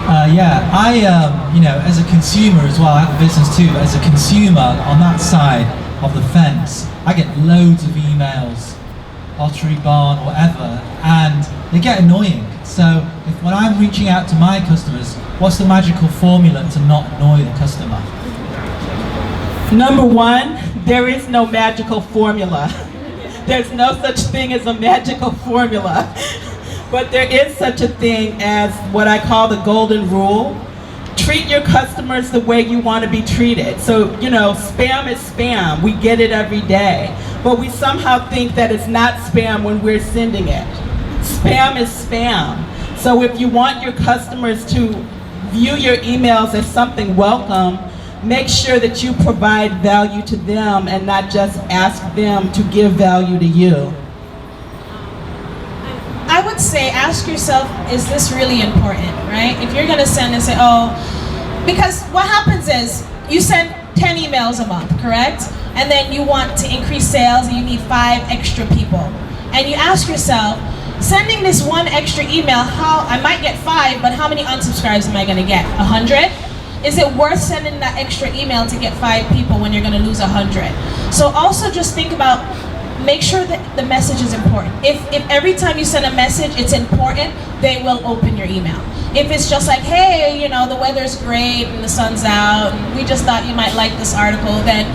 Yeah, as a consumer as well, I have a business too, but as a consumer on that side of the fence, I get loads of emails, Pottery Barn, whatever, and they get annoying. So when I'm reaching out to my customers, what's the magical formula to not annoy the customer? Number one, there is no magical formula. There's no such thing as a magical formula. But there is such a thing as what I call the golden rule. Treat your customers the way you want to be treated. So, spam is spam. We get it every day. But we somehow think that it's not spam when we're sending it. Spam is spam. So if you want your customers to view your emails as something welcome, make sure that you provide value to them and not just ask them to give value to you. I would say ask yourself, is this really important, right? If you're gonna send and say, oh, because what happens is you send 10 emails a month, correct? And then you want to increase sales and you need 5 extra people. And you ask yourself, sending this one extra email, I might get 5, but how many unsubscribes am I gonna get? 100? Is it worth sending that extra email to get 5 people when you're gonna lose 100? So also just think about, make sure that the message is important. If every time you send a message it's important, they will open your email. If it's just like, hey, the weather's great and the sun's out and we just thought you might like this article, then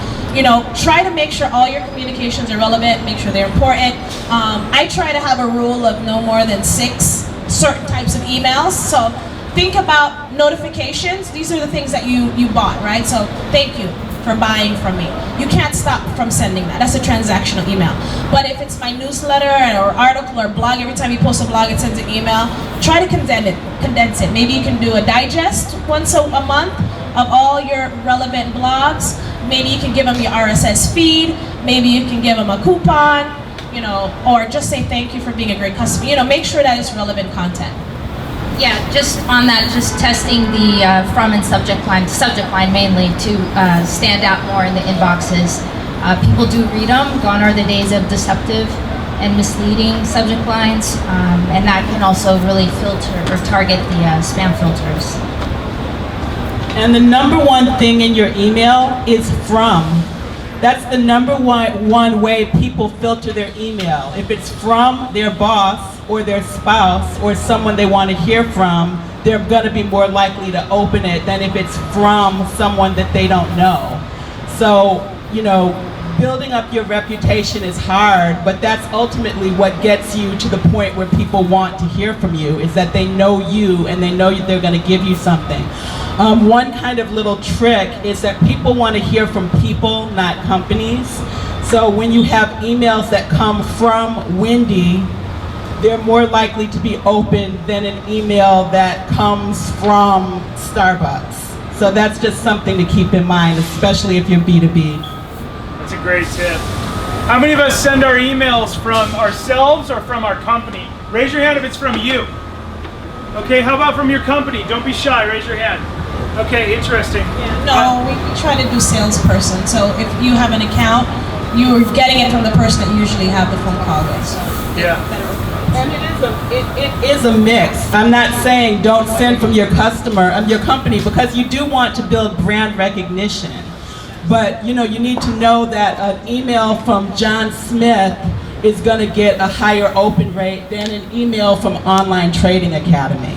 try to make sure all your communications are relevant, make sure they're important. I try to have a rule of no more than 6 certain types of emails. So think about notifications. These are the things that you bought, right? So thank you for buying from me. You can't stop from sending that. That's a transactional email. But if it's my newsletter or article or blog, every time you post a blog it sends an email, try to condense it. Maybe you can do a digest once a month of all your relevant blogs. Maybe you can give them your RSS feed. Maybe you can give them a coupon, or just say thank you for being a great customer. Make sure that it's relevant content. Yeah, just on that, just testing the from and subject line mainly to stand out more in the inboxes. People do read them. Gone are the days of deceptive and misleading subject lines, and that can also really filter or target the spam filters. And the number one thing in your email is from. That's the number one way people filter their email. If it's from their boss or their spouse or someone they want to hear from, they're going to be more likely to open it than if it's from someone that they don't know. So, building up your reputation is hard, but that's ultimately what gets you to the point where people want to hear from you, is that they know you and they know they're going to give you something. One kind of little trick is that people want to hear from people, not companies. So when you have emails that come from Wendy, they're more likely to be opened than an email that comes from Starbucks. So that's just something to keep in mind, especially if you're B2B. That's a great tip. How many of us send our emails from ourselves or from our company? Raise your hand if it's from you. Okay, how about from your company? Don't be shy, raise your hand. Okay, interesting. Yeah, no, we try to do salesperson. So if you have an account, you're getting it from the person that you usually have the phone call with. So yeah. And it is a mix. I'm not saying don't send from your company, because you do want to build brand recognition. But you need to know that an email from John Smith is going to get a higher open rate than an email from Online Trading Academy.